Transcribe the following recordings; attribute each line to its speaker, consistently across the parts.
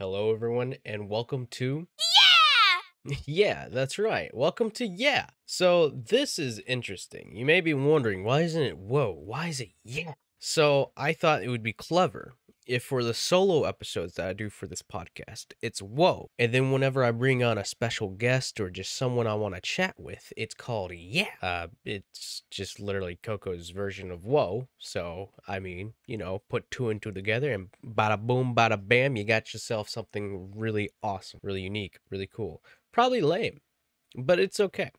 Speaker 1: Hello, everyone, and welcome to.
Speaker 2: Yeah!
Speaker 1: Yeah, that's right. Welcome to Yeah. So, this is interesting. You may be wondering, why isn't it whoa? Why is it yeah? So, I thought it would be clever if for the solo episodes that I do for this podcast, it's whoa. And then whenever I bring on a special guest or just someone I want to chat with, it's called yeah. It's just literally Coco's version of whoa. So, I mean, put two and two together and bada boom, bada bam, you got yourself something really awesome, really unique, really cool. Probably lame, but it's okay.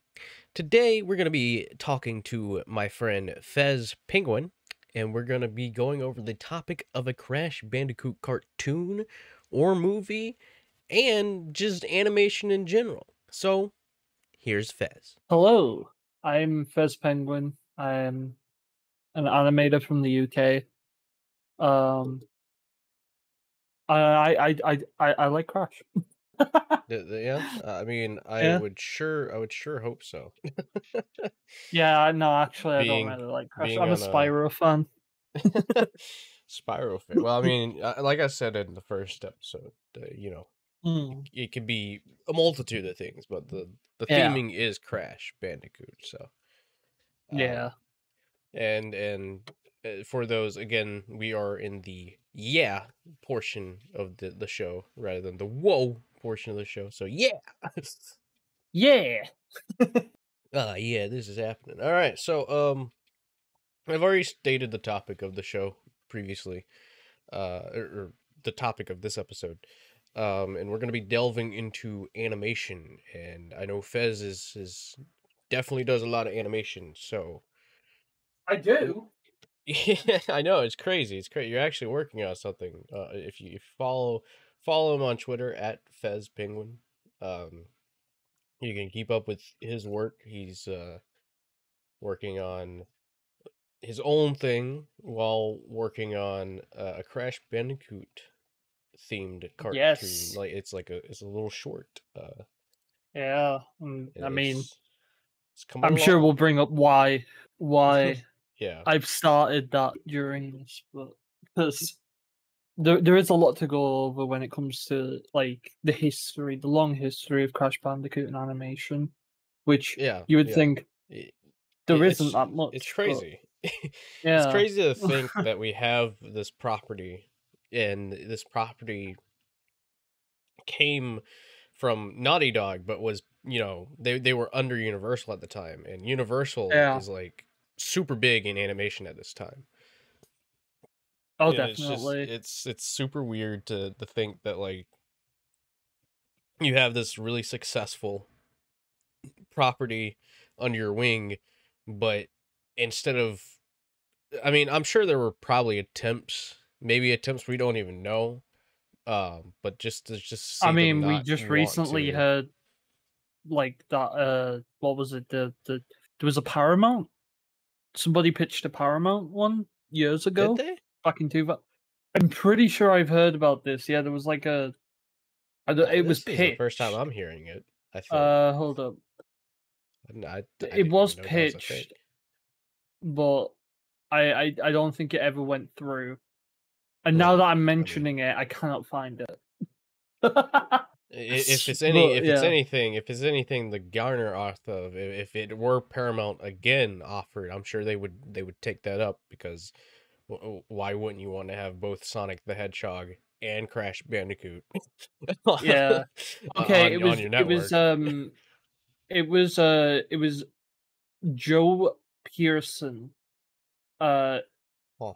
Speaker 1: Today, we're going to be talking to my friend FezzedPenguin, and we're going to be going over the topic of a Crash Bandicoot cartoon or movie and just animation in general. So, here's Fez.
Speaker 2: Hello, I'm FezzedPenguin. I'm an animator from the UK. Um, I like Crash.
Speaker 1: Yeah, I mean,
Speaker 2: Yeah,
Speaker 1: I would sure hope so.
Speaker 2: yeah. No, actually, I don't
Speaker 1: being
Speaker 2: really like Crash.
Speaker 1: being
Speaker 2: I'm a
Speaker 1: on a
Speaker 2: Spyro fan.
Speaker 1: Spyro fan. Well, I mean, like I said in the first episode,
Speaker 2: Mm,
Speaker 1: it could be a multitude of things, but the
Speaker 2: yeah,
Speaker 1: theming is Crash Bandicoot. So, um,
Speaker 2: yeah,
Speaker 1: and for those again, we are in the yeah portion of the show rather than the whoa portion of the show. So yeah,
Speaker 2: yeah.
Speaker 1: yeah, this is happening. All right, so I've already stated the topic of the show previously, or the topic of this episode. And we're going to be delving into animation, and I know Fez is definitely does a lot of animation. So
Speaker 2: I do.
Speaker 1: yeah, I know it's crazy. It's crazy. You're actually working on something. If you follow him on Twitter at FezzedPenguin, um, you can keep up with his work. He's working on his own thing while working on a Crash Bandicoot themed cartoon.
Speaker 2: Yes.
Speaker 1: Like it's a little short.
Speaker 2: Yeah.
Speaker 1: And
Speaker 2: I mean,
Speaker 1: it's coming
Speaker 2: I'm sure
Speaker 1: along.
Speaker 2: we'll bring up why
Speaker 1: Yeah.
Speaker 2: I've started that during this, but because there is a lot to go over when it comes to like the long history of Crash Bandicoot and animation, which
Speaker 1: Yeah.
Speaker 2: you would
Speaker 1: Yeah.
Speaker 2: think
Speaker 1: It,
Speaker 2: there isn't
Speaker 1: it's
Speaker 2: that
Speaker 1: it's
Speaker 2: much, but
Speaker 1: crazy. It's
Speaker 2: yeah,
Speaker 1: crazy to think that we have this property, and this property came from Naughty Dog, but was they were under Universal at the time, and Universal
Speaker 2: yeah,
Speaker 1: is like super big in animation at this time.
Speaker 2: oh,
Speaker 1: And it's just
Speaker 2: definitely,
Speaker 1: it's super weird to think that like you have this really successful property under your wing, but instead of, I mean, I'm sure there were probably maybe attempts we don't even know, but just to just
Speaker 2: I
Speaker 1: see them
Speaker 2: mean, we
Speaker 1: not
Speaker 2: just
Speaker 1: want
Speaker 2: recently
Speaker 1: to.
Speaker 2: heard like that. What was it? There was a Paramount. Somebody pitched a Paramount one years
Speaker 1: Did
Speaker 2: ago,
Speaker 1: they?
Speaker 2: back in two. I'm pretty sure I've heard about this. Yeah, there was like it was
Speaker 1: This is the first time
Speaker 2: pitched.
Speaker 1: I'm hearing it. I think
Speaker 2: Hold up.
Speaker 1: I
Speaker 2: It
Speaker 1: didn't even
Speaker 2: was
Speaker 1: know that was a thing.
Speaker 2: pitched, but I don't think it ever went through. And now that
Speaker 1: Well,
Speaker 2: I'm
Speaker 1: I mean,
Speaker 2: mentioning it, I cannot find it.
Speaker 1: if it's
Speaker 2: But yeah,
Speaker 1: if it's anything the garner off of, if it were Paramount again offered, I'm sure they would take that up because why wouldn't you want to have both Sonic the Hedgehog and Crash Bandicoot
Speaker 2: yeah. Okay,
Speaker 1: on your network?
Speaker 2: it was Joe Pearson. Uh,
Speaker 1: Huh.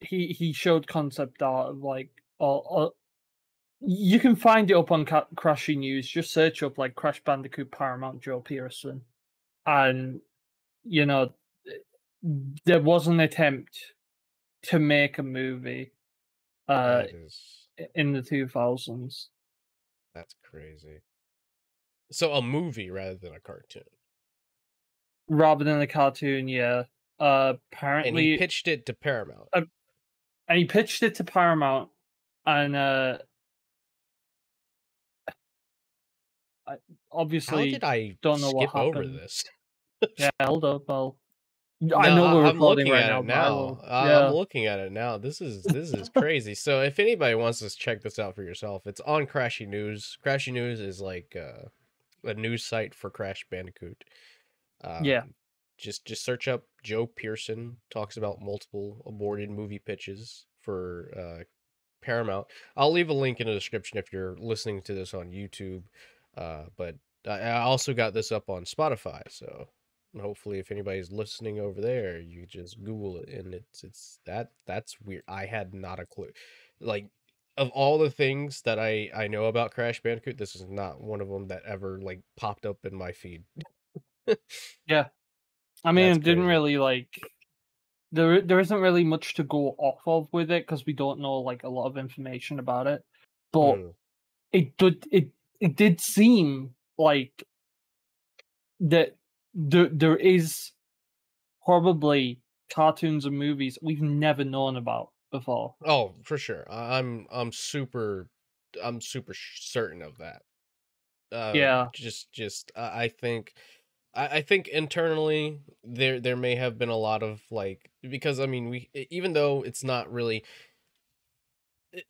Speaker 2: he showed concept art of like all. You can find it up on Crashy News. Just search up like Crash Bandicoot Paramount Joe Pearson, and you know there was an attempt to make a movie uh
Speaker 1: That is
Speaker 2: in the 2000s
Speaker 1: that's crazy. So a movie rather than a cartoon.
Speaker 2: rather than a cartoon. Yeah,
Speaker 1: And he
Speaker 2: apparently,
Speaker 1: pitched it to Paramount.
Speaker 2: and he pitched it to Paramount, and I
Speaker 1: How
Speaker 2: obviously
Speaker 1: did I
Speaker 2: don't know what
Speaker 1: skip over
Speaker 2: happened.
Speaker 1: this?
Speaker 2: Yeah, hold up, I
Speaker 1: No,
Speaker 2: know we're
Speaker 1: I'm
Speaker 2: recording
Speaker 1: looking
Speaker 2: right
Speaker 1: at
Speaker 2: now,
Speaker 1: it
Speaker 2: but I
Speaker 1: now.
Speaker 2: will.
Speaker 1: I'm
Speaker 2: Yeah,
Speaker 1: looking at it now. This is crazy. So if anybody wants to check this out for yourself, it's on Crashy News. Crashy News is like a news site for Crash Bandicoot.
Speaker 2: yeah,
Speaker 1: Um, just search up Joe Pearson talks about multiple aborted movie pitches for Paramount. I'll leave a link in the description if you're listening to this on YouTube. But I also got this up on Spotify, so hopefully if anybody's listening over there, you just Google it and that's weird. I had not a clue. Like of all the things that I know about Crash Bandicoot, this is not one of them that ever like popped up in my feed.
Speaker 2: yeah. I mean,
Speaker 1: That's
Speaker 2: it didn't
Speaker 1: crazy.
Speaker 2: really like there isn't really much to go off of with it because we don't know like a lot of information about it. But
Speaker 1: Mhm.
Speaker 2: it did seem like that there is probably cartoons and movies we've never known about before.
Speaker 1: Oh, for sure. I'm super certain of that.
Speaker 2: Yeah,
Speaker 1: Just I think I think internally there may have been a lot of like because I mean even though it's not really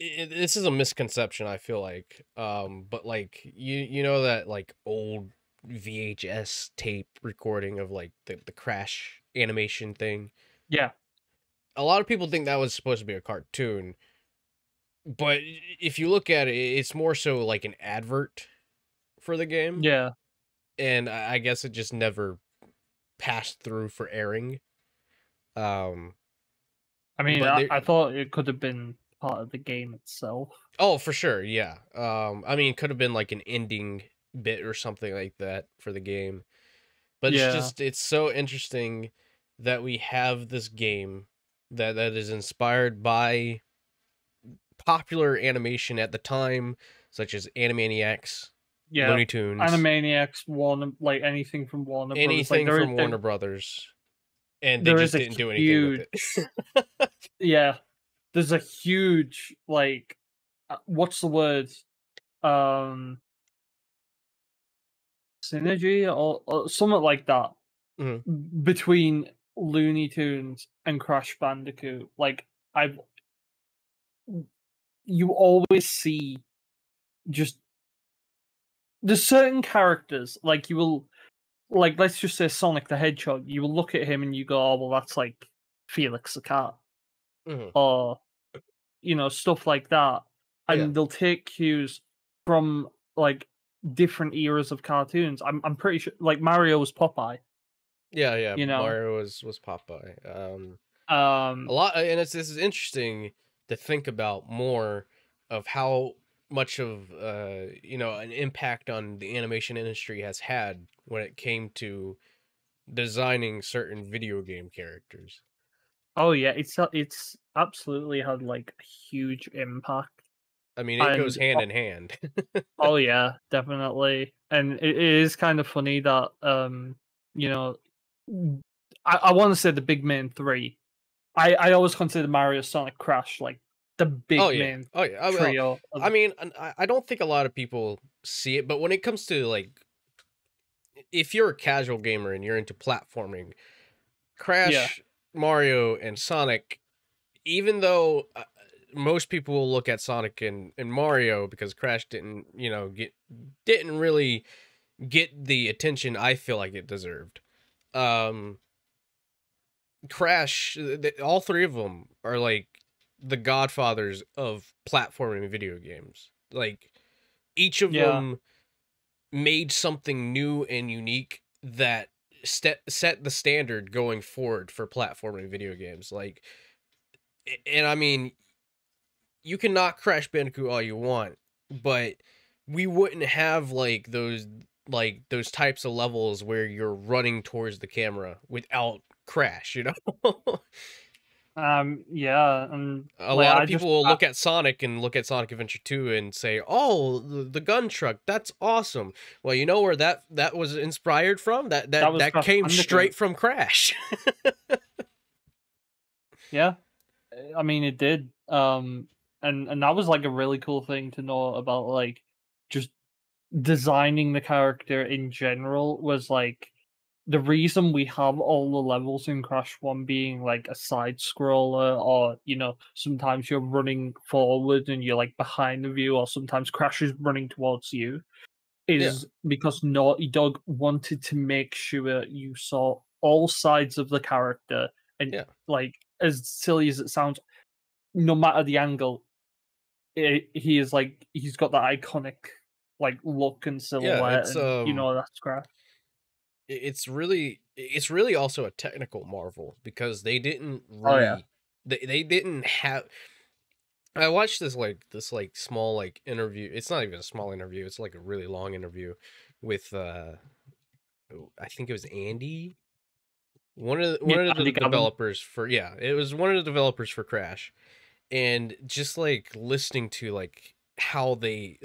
Speaker 1: this is a misconception I feel like but like you know that like old VHS tape recording of like the Crash animation thing.
Speaker 2: yeah,
Speaker 1: A lot of people think that was supposed to be a cartoon, but if you look at it, it's more so like an advert for the game,
Speaker 2: yeah.
Speaker 1: and I guess it just never passed through for airing. Um,
Speaker 2: I mean,
Speaker 1: but there,
Speaker 2: I thought it could have been part of the game itself.
Speaker 1: oh, for sure, yeah. I mean, it could have been like an ending bit or something like that for the game, but
Speaker 2: Yeah,
Speaker 1: it's so interesting that we have this game that is inspired by popular animation at the time, such as Animaniacs,
Speaker 2: yeah.
Speaker 1: Looney Tunes,
Speaker 2: Animaniacs, Warner, like anything from Warner Brothers. Like
Speaker 1: anything from Warner Brothers, and they
Speaker 2: there is
Speaker 1: just
Speaker 2: a
Speaker 1: didn't do anything with
Speaker 2: huge,
Speaker 1: it.
Speaker 2: yeah. There's a huge like, what's the word? Um, Synergy or something like that
Speaker 1: Mhm.
Speaker 2: between Looney Tunes and Crash Bandicoot. Like I've you always see just there's certain characters like you will like let's just say Sonic the Hedgehog. You will look at him and you go, oh well, that's like Felix the cat,
Speaker 1: Mhm.
Speaker 2: or stuff like that,
Speaker 1: Yeah.
Speaker 2: and they'll take cues from like different eras of cartoons. I'm pretty sure like Mario was Popeye.
Speaker 1: Yeah, yeah.
Speaker 2: You know,
Speaker 1: Mario was Popeye. A
Speaker 2: um,
Speaker 1: lot, and it's this is interesting to think about more of how much of an impact on the animation industry has had when it came to designing certain video game characters.
Speaker 2: oh yeah, it's absolutely had like a huge impact,
Speaker 1: I mean, it goes
Speaker 2: and
Speaker 1: hand in hand.
Speaker 2: oh yeah, definitely, and it is kind of funny that you know, I want to say the big main three. I always consider Mario, Sonic, Crash like the
Speaker 1: Oh
Speaker 2: big
Speaker 1: yeah,
Speaker 2: main
Speaker 1: oh yeah. Well,
Speaker 2: trio of
Speaker 1: I mean, I don't think a lot of people see it, but when it comes to like, if you're a casual gamer and you're into platforming,
Speaker 2: yeah,
Speaker 1: Crash, Mario, and Sonic, even though most people will look at Sonic and Mario because Crash didn't really get the attention I feel like it deserved. Um, Crash, all three of them are like the godfathers of platforming video games. Like each of
Speaker 2: yeah.
Speaker 1: them made something new and unique that set the standard going forward for platforming video games. Like, and I mean, you can knock Crash Bandicoot all you want, but we wouldn't have like those types of levels where you're running towards the camera without Crash, you know?
Speaker 2: Yeah, and
Speaker 1: A
Speaker 2: like
Speaker 1: lot of people will look at Sonic and look at Sonic Adventure 2 and say, "Oh, the gun truck, that's awesome." Well, you know where that was inspired from? That
Speaker 2: that
Speaker 1: that
Speaker 2: was
Speaker 1: that
Speaker 2: Crash
Speaker 1: came
Speaker 2: Bandicoot.
Speaker 1: straight from Crash.
Speaker 2: Yeah, I mean it did. And that was like a really cool thing to know about like just designing the character in general was like the reason we have all the levels in Crash 1 being like a side scroller, or sometimes you're running forward and you're like behind the view, or sometimes Crash is running towards you,
Speaker 1: Yeah,
Speaker 2: is because Naughty Dog wanted to make sure you saw all sides of the character. And
Speaker 1: yeah,
Speaker 2: like, as silly as it sounds, no matter the angle, he is like, he's got that iconic like look and
Speaker 1: yeah.
Speaker 2: silhouette, and that's Crash.
Speaker 1: It's really also a technical marvel because they didn't
Speaker 2: Oh yeah.
Speaker 1: really they didn't have. I watched this small like interview. It's not even a small interview. It's like a really long interview with I think it was Andy,
Speaker 2: Yeah,
Speaker 1: one of the
Speaker 2: Andy Gavin.
Speaker 1: developers for, yeah, it was one of the developers for Crash. And just like listening to like how they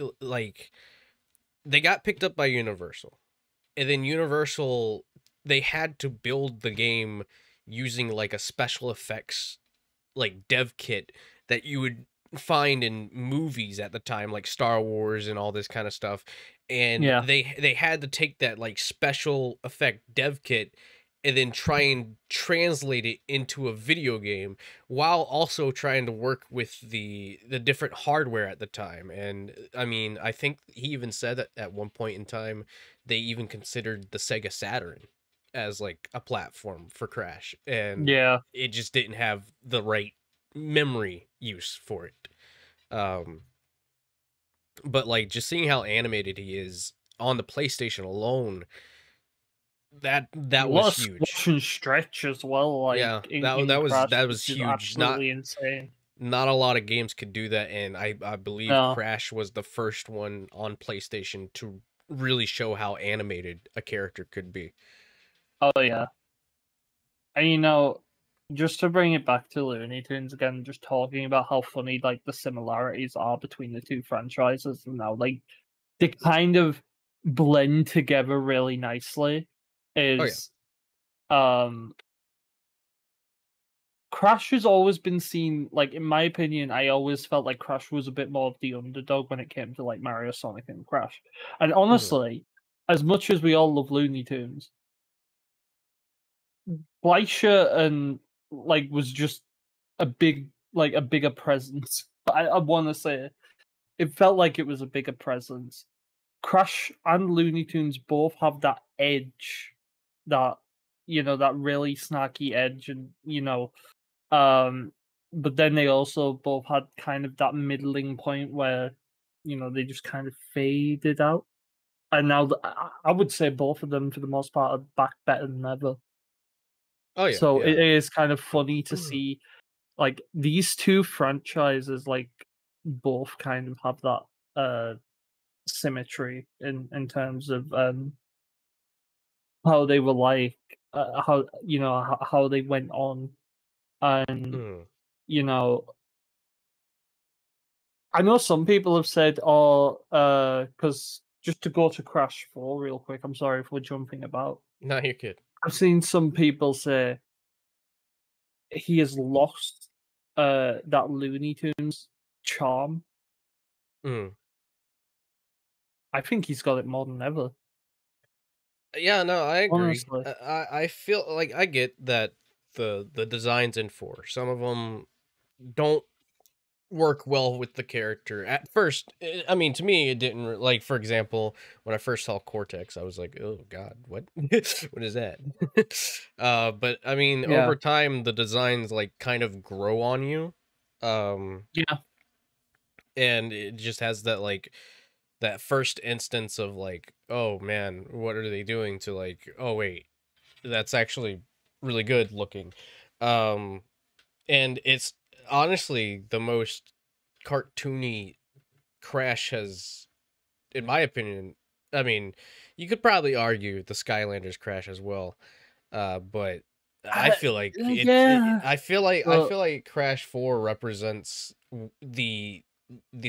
Speaker 1: got picked up by Universal. And then Universal, they had to build the game using like a special effects like dev kit that you would find in movies at the time, like Star Wars and all this kind of stuff. And
Speaker 2: Yeah.
Speaker 1: they had to take that like special effect dev kit and then try and translate it into a video game while also trying to work with the different hardware at the time. And I mean, I think he even said that at one point in time they even considered the Sega Saturn as like a platform for Crash, and
Speaker 2: Yeah.
Speaker 1: it just didn't have the right memory use for it. Um, but like just seeing how animated he is on the PlayStation alone,
Speaker 2: A
Speaker 1: that
Speaker 2: lot
Speaker 1: was
Speaker 2: of
Speaker 1: huge.
Speaker 2: squash and stretch as well, like
Speaker 1: Yeah,
Speaker 2: in Crash,
Speaker 1: that was
Speaker 2: which is
Speaker 1: huge.
Speaker 2: absolutely insane.
Speaker 1: Not a lot of games could do that, and I believe
Speaker 2: No.
Speaker 1: Crash was the first one on PlayStation to really show how animated a character could be.
Speaker 2: Oh yeah. And just to bring it back to Looney Tunes again, just talking about how funny like the similarities are between the two franchises, and now like they kind of blend together really nicely.
Speaker 1: Oh yeah.
Speaker 2: Is um Crash has always been seen, like, in my opinion, I always felt like Crash was a bit more of the underdog when it came to like Mario, Sonic, and Crash. And
Speaker 1: Mhm.
Speaker 2: honestly, as much as we all love Looney Tunes, Fleischer and like was just a bigger presence. I want to say it felt like it was a bigger presence. Crash and Looney Tunes both have that edge, that that really snarky edge, and um, but then they also both had kind of that middling point where they just kind of faded out. And now I would say both of them for the most part are back better than ever.
Speaker 1: Oh yeah,
Speaker 2: So it
Speaker 1: yeah.
Speaker 2: is kind of funny to see like these two franchises like both kind of have that symmetry in terms of how they were like how how they went on. And
Speaker 1: Mhm.
Speaker 2: you know I know some people have said, oh, because just to go to Crash 4 real quick, I'm sorry if we're jumping about.
Speaker 1: No, you're good.
Speaker 2: I've seen some people say he has lost that Looney Tunes charm.
Speaker 1: Mhm.
Speaker 2: I think he's got it more than ever,
Speaker 1: Yeah, no, I agree.
Speaker 2: honestly.
Speaker 1: I feel like I get that the designs in four, some of them don't work well with the character at first. I mean, to me, it didn't like. For example, when I first saw Cortex, I was like, "Oh God, what? What is that?" But I mean,
Speaker 2: Yeah.
Speaker 1: over time, the designs like kind of grow on you, um,
Speaker 2: Yeah.
Speaker 1: and it just has that like that first instance of like, "Oh man, what are they doing?" To like, "Oh wait, that's actually really good looking," um, and it's honestly the most cartoony Crash has, in my opinion. I mean, you could probably argue the Skylanders Crash as well, but I
Speaker 2: Uh,
Speaker 1: feel like
Speaker 2: yeah.
Speaker 1: I
Speaker 2: But
Speaker 1: feel like Crash 4 represents the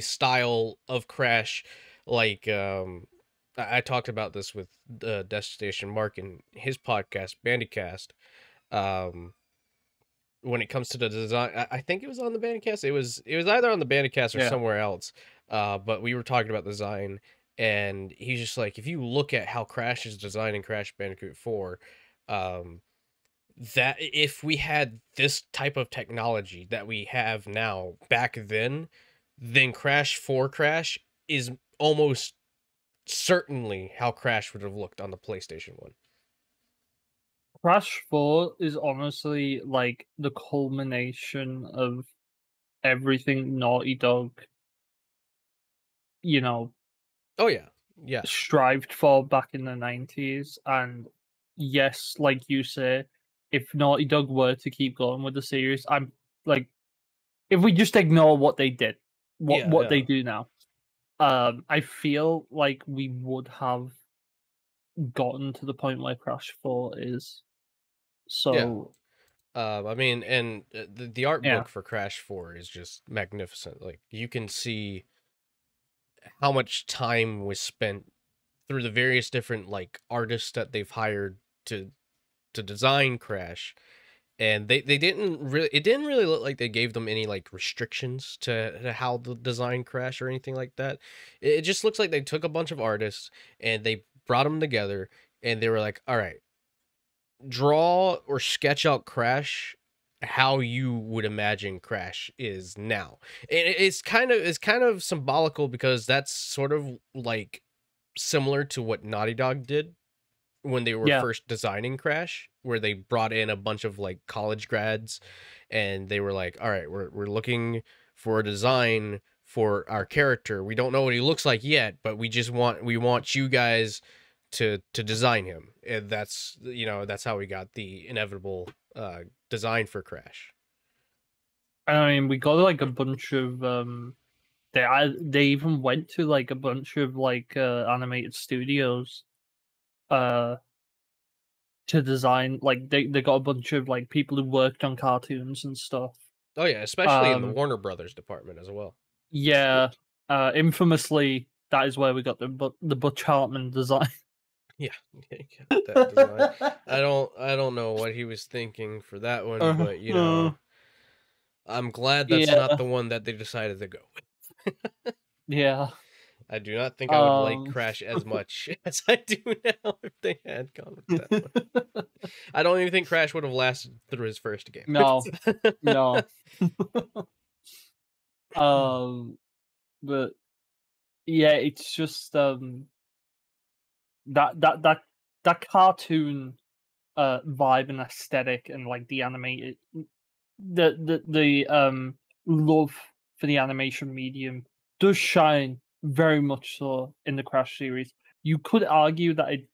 Speaker 1: style of Crash. Like I talked about this with Destination Mark in his podcast Bandicast. Um, when it comes to the design, I think it was on the Bandicast. It was either on the Bandicast or
Speaker 2: yeah.
Speaker 1: somewhere else. But we were talking about design, and he's just like, if you look at how Crash is designed in Crash Bandicoot 4, um that if we had this type of technology that we have now back then Crash 4 Crash is almost certainly how Crash would have looked on the PlayStation 1.
Speaker 2: Crash 4 is honestly like the culmination of everything Naughty Dog, you know,
Speaker 1: Oh yeah. Yeah.
Speaker 2: strived for back in the 90s. And yes, like you say, if Naughty Dog were to keep going with the series, I'm like, if we just ignore what they did,
Speaker 1: Yeah,
Speaker 2: what they
Speaker 1: yeah.
Speaker 2: do now, I feel like we would have gotten to the point where Crash 4 is.
Speaker 1: Yeah.
Speaker 2: So
Speaker 1: I mean, and the art
Speaker 2: yeah,
Speaker 1: book for Crash 4 is just magnificent. Like you can see how much time was spent through the various different like artists that they've hired to design Crash, and they didn't really it didn't really look like they gave them any like restrictions to how the design Crash or anything like that. It just looks like they took a bunch of artists and they brought them together and they were like, all right, draw or sketch out Crash how you would imagine Crash is now. And it's kind of symbolical because that's sort of like similar to what Naughty Dog did when they were
Speaker 2: yeah.
Speaker 1: first designing Crash, where they brought in a bunch of like college grads and they were like, all right, we're looking for a design for our character. We don't know what he looks like yet, but we want you guys to design him. And that's that's how we got the inevitable design for Crash.
Speaker 2: I mean, we got like a bunch of they even went to like a bunch of like animated studios uh to design, like they got a bunch of like people who worked on cartoons and stuff.
Speaker 1: Oh yeah, especially in the
Speaker 2: Um
Speaker 1: Warner Brothers department as well.
Speaker 2: yeah, infamously that is where we got the Butch Hartman design.
Speaker 1: Yeah, yeah, that design. I don't know what he was thinking for that one,
Speaker 2: uh,
Speaker 1: but
Speaker 2: uh,
Speaker 1: I'm glad that's not
Speaker 2: yeah,
Speaker 1: the one that they decided to go with.
Speaker 2: yeah.
Speaker 1: I do not think I would like
Speaker 2: Um
Speaker 1: Crash as much as I do now if they had gone with that one. I don't even think Crash would have lasted through his first game.
Speaker 2: no, no. um but yeah, it's just that that cartoon vibe and aesthetic, and like the animated the love for the animation medium does shine very much so in the Crash series. You could argue that it,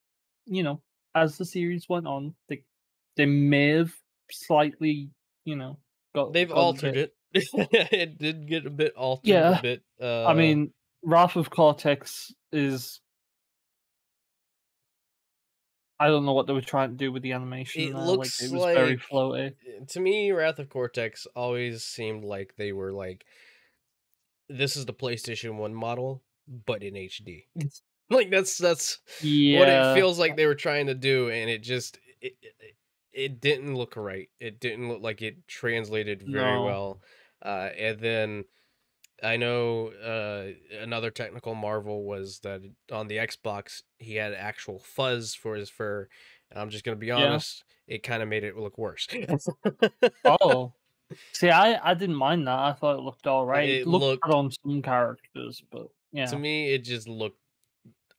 Speaker 2: you know, as the series went on, they may have slightly, you know,
Speaker 1: They've
Speaker 2: got a
Speaker 1: altered
Speaker 2: bit.
Speaker 1: it. It did get a bit altered, a
Speaker 2: Yeah,
Speaker 1: bit
Speaker 2: I mean, Wrath of Cortex is, I don't know what they were trying to do with the animation
Speaker 1: it
Speaker 2: there. Like
Speaker 1: looks
Speaker 2: it was very
Speaker 1: like
Speaker 2: floaty.
Speaker 1: to me Wrath of Cortex always seemed like they were like this is the PlayStation 1 model, but in HD. Like that's what it
Speaker 2: Yeah,
Speaker 1: feels like they were trying to do, and it didn't look right. It didn't look like it translated very
Speaker 2: no,
Speaker 1: well. And then I know another technical marvel was that on the Xbox he had actual fuzz for his fur. And I'm just gonna be
Speaker 2: yeah.
Speaker 1: honest, it kind of made it look worse.
Speaker 2: Oh, see, I didn't mind that. I thought it looked all right. It
Speaker 1: It
Speaker 2: looked bad
Speaker 1: looked
Speaker 2: on some characters, but
Speaker 1: to
Speaker 2: yeah,
Speaker 1: me it just looked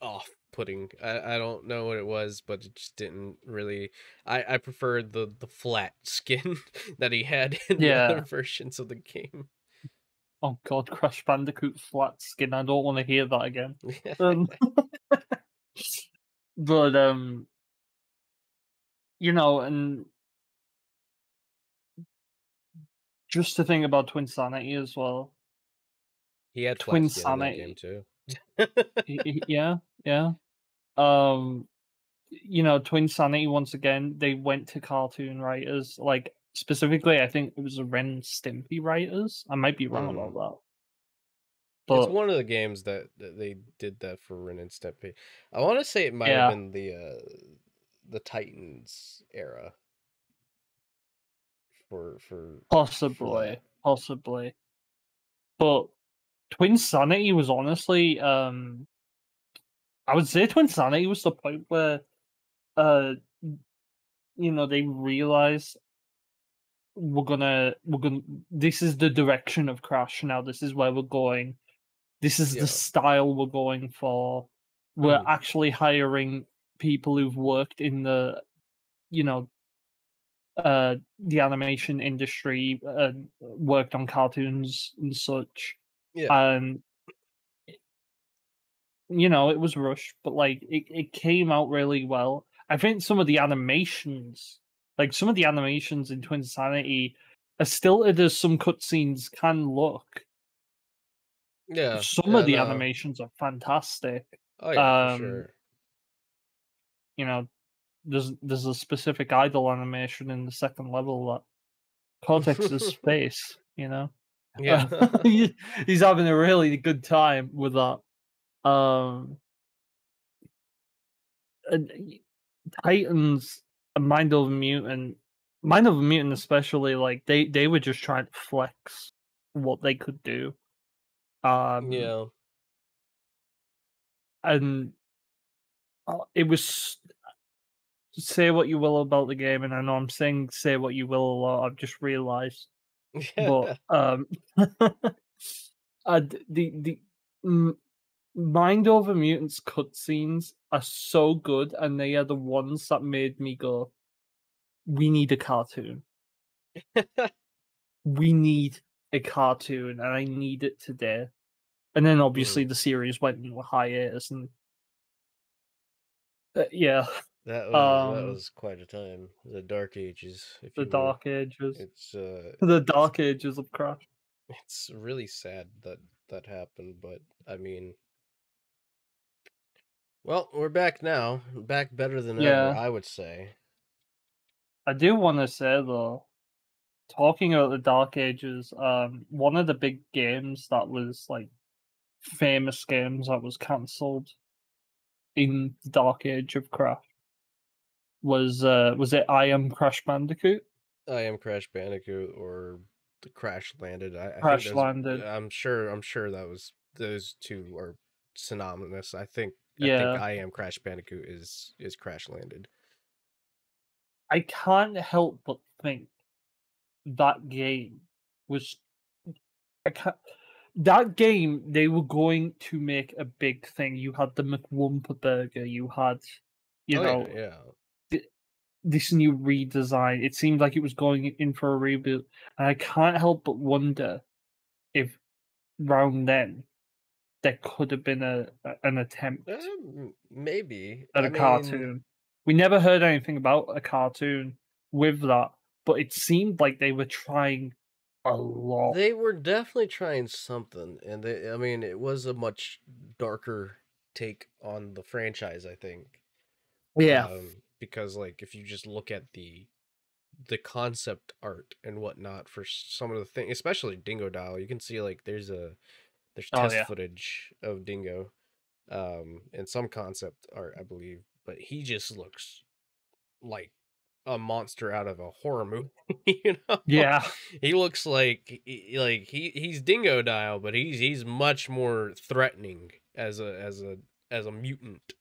Speaker 1: off-putting. I don't know what it was, but it just didn't really. I preferred the flat skin that he had in the other
Speaker 2: yeah.
Speaker 1: versions of the game.
Speaker 2: Oh God, Crash Bandicoot flat skin. I don't want to hear that again. Um, but you know, and just to think about Twin Sanity as well.
Speaker 1: He had flat
Speaker 2: Twin
Speaker 1: skin in that game
Speaker 2: Sanity,
Speaker 1: too.
Speaker 2: yeah, yeah. Um, you know, Twin Sanity once again, they went to cartoon writers, like specifically, I think it was the Ren and Stimpy writers. I might be wrong
Speaker 1: Hmm.
Speaker 2: about that,
Speaker 1: It's
Speaker 2: but
Speaker 1: one of the games that they did that for Ren and Stimpy. I want to say it might have
Speaker 2: yeah,
Speaker 1: been the Titans era for that.
Speaker 2: possibly, possibly. But Twin Sanity was honestly, I would say Twin Sanity was the point where uh they realize this is the direction of Crash now. This is where we're going. This is the
Speaker 1: Yeah.
Speaker 2: style we're going for. We're actually hiring people who've worked in the, the animation industry, worked on cartoons and such.
Speaker 1: Yeah.
Speaker 2: And it was rushed, but like it came out really well. I think some of the animations, in Twin Sanity, as stilted as some cutscenes can look,
Speaker 1: Yeah.
Speaker 2: some
Speaker 1: Yeah.
Speaker 2: of the
Speaker 1: No.
Speaker 2: animations are fantastic.
Speaker 1: Oh yeah, for sure.
Speaker 2: You know, there's a specific idol animation in the second level that Cortex's face.
Speaker 1: Yeah.
Speaker 2: He's having a really good time with that. And Titans and Mind of a Mutant especially, like they were just trying to flex what they could do.
Speaker 1: Yeah.
Speaker 2: And it was, say what you will about the game, and I know I'm saying say what you will a lot. I've just realized, but the Mind Over Mutants cutscenes are so good, and they are the ones that made me go, "We need a cartoon. We need a cartoon, and I need it today." And then obviously the series went into a hiatus, and yeah,
Speaker 1: That was quite a time. The Dark Ages, if
Speaker 2: the
Speaker 1: you will.
Speaker 2: Dark Ages,
Speaker 1: It's
Speaker 2: the Dark Ages of Crash.
Speaker 1: it's really sad that that happened, but I mean, well, we're back now, back better than ever,
Speaker 2: Yeah,
Speaker 1: I would say.
Speaker 2: I do want to say though, talking about the Dark Ages, one of the big games that was like famous games that was cancelled in the Dark Age of Crash was it I Am Crash Bandicoot?
Speaker 1: I Am Crash Bandicoot or the Crash Landed. I think
Speaker 2: Crash
Speaker 1: those.
Speaker 2: Landed.
Speaker 1: I'm sure that was those two are synonymous. I think
Speaker 2: Yeah.
Speaker 1: I Am Crash Bandicoot is Crash Landed.
Speaker 2: I can't help but think that game was I can't, that game they were going to make a big thing. You had the McWumpa burger, you had, you
Speaker 1: Oh yeah,
Speaker 2: know,
Speaker 1: yeah.
Speaker 2: this new redesign. It seemed like it was going in for a reboot. And I can't help but wonder if round then there could have been an attempt
Speaker 1: Maybe.
Speaker 2: at
Speaker 1: I
Speaker 2: a
Speaker 1: mean,
Speaker 2: cartoon. We never heard anything about a cartoon with that, but it seemed like they were trying a lot.
Speaker 1: they were definitely trying something, and I mean, it was a much darker take on the franchise, I think.
Speaker 2: Yeah.
Speaker 1: Because like if you just look at the concept art and whatnot for some of the things, especially Dingo Dial, you can see like there's
Speaker 2: Oh
Speaker 1: test
Speaker 2: yeah.
Speaker 1: footage of Dingo, and some concept art, I believe, but he just looks like a monster out of a horror movie. you know,
Speaker 2: Yeah.
Speaker 1: he looks like he's Dingo Dial, but he's much more threatening as a mutant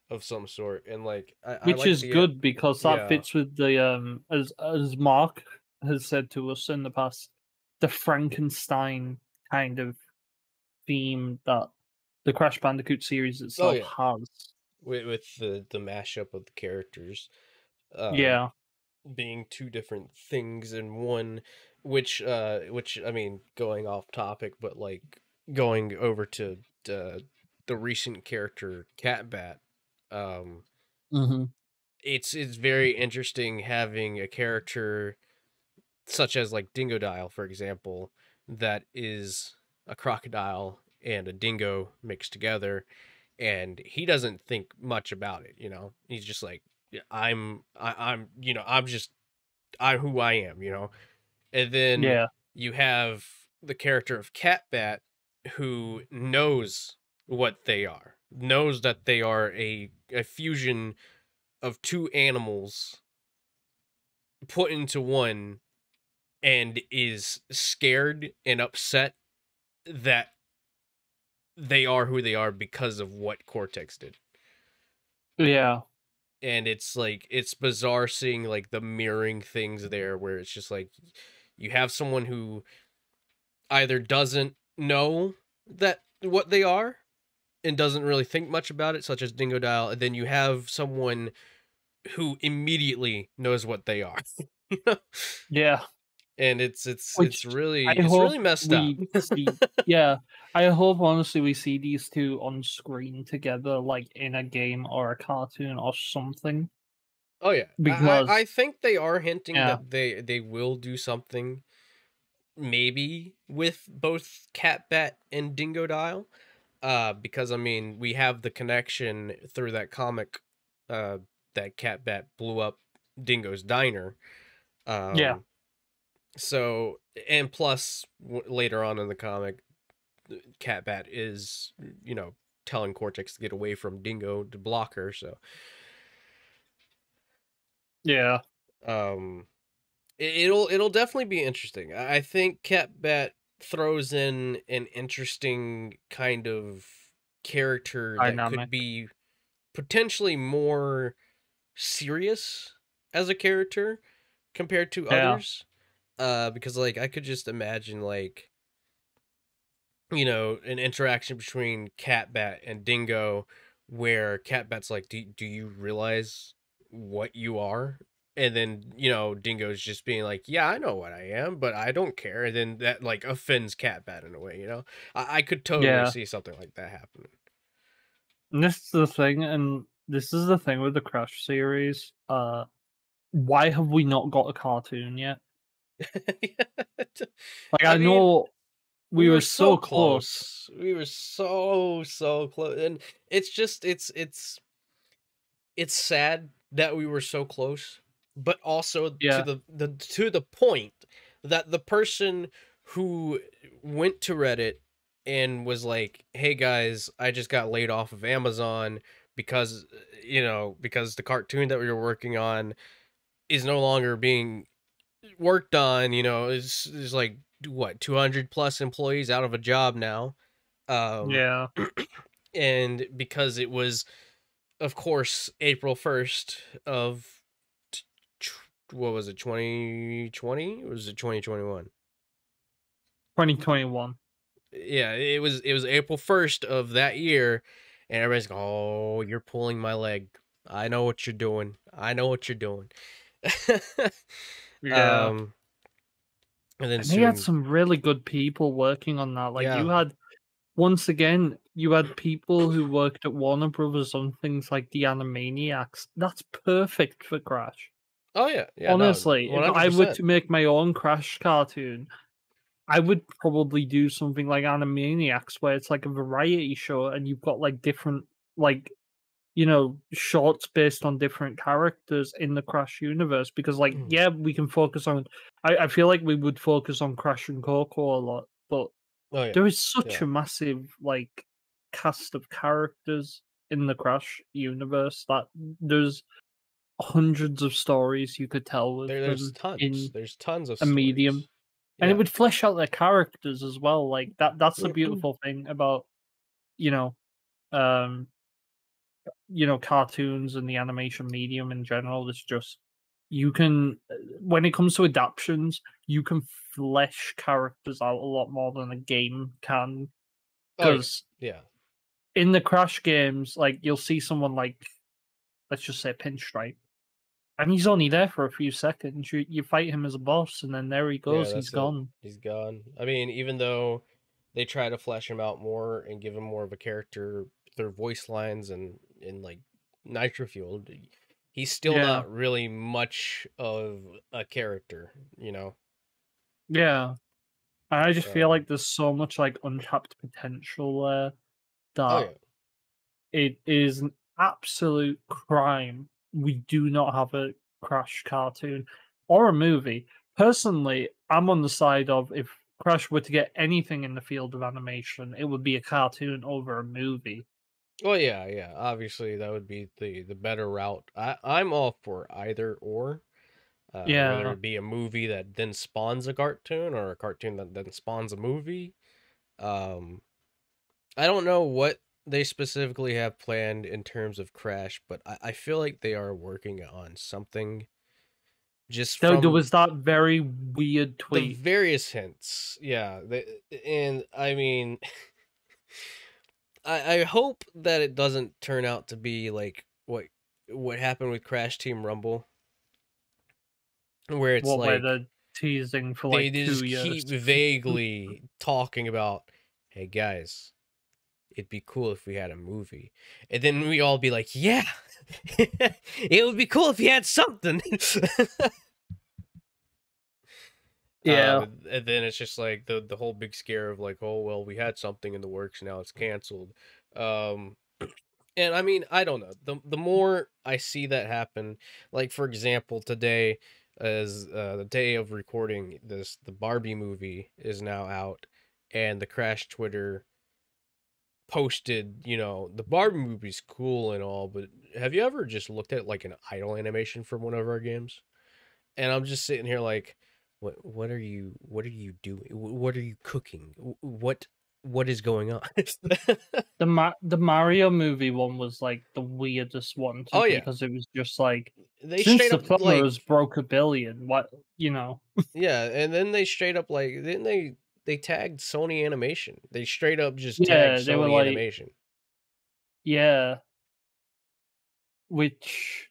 Speaker 1: of some sort, and like I
Speaker 2: Which
Speaker 1: like
Speaker 2: is
Speaker 1: the
Speaker 2: good because that
Speaker 1: yeah.
Speaker 2: fits with the as Mark has said to us in the past, the Frankenstein kind of theme that the Crash Bandicoot series
Speaker 1: Oh
Speaker 2: itself
Speaker 1: yeah,
Speaker 2: has.
Speaker 1: with the mashup of the characters, um,
Speaker 2: Yeah.
Speaker 1: being two different things in one, which I mean, going off topic, but like going over to the recent character Catbat, um,
Speaker 2: Mm-hmm.
Speaker 1: it's very interesting having a character such as like Dingo Dial, for example, that is a crocodile and a dingo mixed together, and he doesn't think much about it. He's just like, "Yeah, I'm I'm who I am. And then
Speaker 2: Yeah.
Speaker 1: you have the character of Catbat, who knows what they are, knows that they are a fusion of two animals put into one, and is scared and upset that they are who they are because of what Cortex did.
Speaker 2: Yeah.
Speaker 1: and it's like it's bizarre seeing like the mirroring things there, where it's just like you have someone who either doesn't know that what they are and doesn't really think much about it, such as Dingo Dial, and then you have someone who immediately knows what they are. You know?
Speaker 2: Yeah.
Speaker 1: And it's
Speaker 2: Which I
Speaker 1: it's really
Speaker 2: hope
Speaker 1: messed up.
Speaker 2: we see. Yeah, I hope honestly we see these two on screen together, like in a game or a cartoon or something.
Speaker 1: Oh yeah, I
Speaker 2: Because
Speaker 1: think they are hinting
Speaker 2: yeah,
Speaker 1: that they will do something, maybe with both Catbat and Dingo Dial. Because I mean we have the connection through that comic, uh, that Catbat blew up Dingo's diner.
Speaker 2: yeah,
Speaker 1: Um, so and plus later on in the comic, Catbat is, you know, telling Cortex to get away from Dingo to block her. So
Speaker 2: yeah.
Speaker 1: um, it'll definitely be interesting. I think Catbat throws in an interesting kind of character that could
Speaker 2: Dynamic.
Speaker 1: be potentially more serious as a character compared to
Speaker 2: Yeah,
Speaker 1: others. Because like I could just imagine like, you know, an interaction between Catbat and Dingo where Catbat's like, do you realize what you are? And then, you know, Dingo's just being like, yeah, I know what I am, but I don't care. And then that like offends Catbat in a way, you know? I could totally
Speaker 2: yeah.
Speaker 1: see something like that happening.
Speaker 2: And this is the thing, and this is the thing with the Crash series. Why have we not got a cartoon yet? Like,
Speaker 1: I
Speaker 2: I
Speaker 1: mean,
Speaker 2: know we
Speaker 1: we
Speaker 2: were
Speaker 1: were so
Speaker 2: so close.
Speaker 1: close. We were so close. And it's just it's sad that we were so close, but also to
Speaker 2: Yeah,
Speaker 1: the point that the person who went to Reddit and was like, "Hey guys, I just got laid off of Amazon because, you know, because the cartoon that we were working on is no longer being worked on, you know, is like what, 200 plus employees out of a job now." Um
Speaker 2: yeah.
Speaker 1: and because it was, of course, April 1st of what was it, 2020? Or was it 2021?
Speaker 2: 2021.
Speaker 1: Yeah, it was April 1st of that year, and everybody's going, "Oh, you're pulling my leg. I know what you're doing. I know what you're doing."
Speaker 2: Yeah.
Speaker 1: um, and then
Speaker 2: And they had
Speaker 1: soon,
Speaker 2: some really good people working on that. Like
Speaker 1: yeah.
Speaker 2: you had once again, you had people who worked at Warner Brothers on things like the Animaniacs. That's perfect for Crash.
Speaker 1: Oh yeah, yeah, no,
Speaker 2: Honestly, if I were
Speaker 1: 100%.
Speaker 2: to make my own Crash cartoon, I would probably do something like Animaniacs, where it's like a variety show and you've got like different, like, shorts based on different characters in the Crash universe. Because, like, yeah, we can focus on. I feel like we would focus on Crash and Coco a lot, but
Speaker 1: Oh yeah,
Speaker 2: there is such
Speaker 1: yeah.
Speaker 2: a massive like cast of characters in the Crash universe that there's hundreds of stories you could tell with
Speaker 1: There's
Speaker 2: them
Speaker 1: tons.
Speaker 2: in
Speaker 1: There's tons of
Speaker 2: a medium.
Speaker 1: stories.
Speaker 2: And it
Speaker 1: Yeah.
Speaker 2: would flesh out their characters as well. Like that's the beautiful thing about, you know, um, cartoons and the animation medium in general. It's just you can when it comes to adaptations, you can flesh characters out a lot more than a game can.
Speaker 1: Oh yeah,
Speaker 2: Because
Speaker 1: yeah.
Speaker 2: in the Crash games, like you'll see someone like, let's just say Pinstripe, and he's only there for a few seconds. You fight him as a boss, and then there he
Speaker 1: Yeah,
Speaker 2: goes. He's
Speaker 1: that's it.
Speaker 2: gone.
Speaker 1: He's gone. I mean, even though they try to flesh him out more and give him more of a character through voice lines and like Nitro Fueled, he's still
Speaker 2: Yeah,
Speaker 1: not really much of a character, you know.
Speaker 2: yeah. And I just feel
Speaker 1: Um,
Speaker 2: like there's so much like untapped potential there
Speaker 1: oh
Speaker 2: that
Speaker 1: yeah,
Speaker 2: it is an absolute crime we do not have a Crash cartoon or a movie. Personally, I'm on the side of if Crash were to get anything in the field of animation, it would be a cartoon over a movie.
Speaker 1: well, yeah, yeah. Obviously, that would be the better route. I'm all for either or. Whether
Speaker 2: Yeah,
Speaker 1: it be a movie that then spawns a cartoon or a cartoon that then spawns a movie. Um, I don't know what they specifically have planned in terms of Crash, but I feel like they are working on something just
Speaker 2: There
Speaker 1: from
Speaker 2: was that very weird
Speaker 1: the
Speaker 2: tweet.
Speaker 1: various hints. Yeah, and I mean, I hope that it doesn't turn out to be like what happened with Crash Team Rumble, where it's
Speaker 2: Where
Speaker 1: like
Speaker 2: they're teasing for
Speaker 1: they
Speaker 2: like 2
Speaker 1: just
Speaker 2: years.
Speaker 1: keep vaguely talking about, hey guys, it'd be cool if we had a movie. And then we all be like, yeah, it would be cool if you had something.
Speaker 2: Yeah.
Speaker 1: And then it's just like the whole big scare of like, oh, well, we had something in the works, now it's canceled. Um, and I mean, I don't know. The more I see that happen, like for example, today, as the day of recording this, the Barbie movie is now out, and the Crash Twitter posted, the Barbie movie's cool and all, but have you ever just looked at like an idle animation from one of our games? And I'm just sitting here like, what are you doing? What are you cooking? What is going on?
Speaker 2: The Mario movie one was like the weirdest one to
Speaker 1: Oh
Speaker 2: me
Speaker 1: yeah,
Speaker 2: because it was just like
Speaker 1: they
Speaker 2: since
Speaker 1: straight
Speaker 2: the
Speaker 1: up
Speaker 2: film
Speaker 1: like,
Speaker 2: has broke 1 billion, what
Speaker 1: yeah, and then they straight up like, didn't they tagged Sony Animation? They straight up just tagged
Speaker 2: Yeah, they were
Speaker 1: Sony
Speaker 2: like,
Speaker 1: Animation.
Speaker 2: yeah, which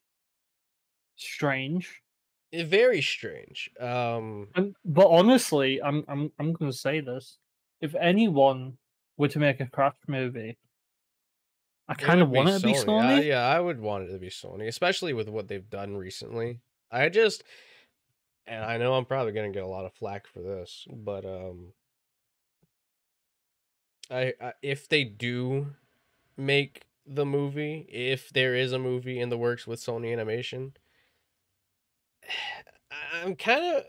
Speaker 2: strange.
Speaker 1: Very strange.
Speaker 2: But honestly, I'm gonna say this: if anyone were to make a Crash movie, I
Speaker 1: It
Speaker 2: kind of
Speaker 1: would be
Speaker 2: want it to be
Speaker 1: Sony.
Speaker 2: Sony.
Speaker 1: Yeah, I would want it to be Sony, especially with what they've done recently. I just, and I know I'm probably gonna get a lot of flack for this, but I if they do make the movie, if there is a movie in the works with Sony Animation, I'm kind of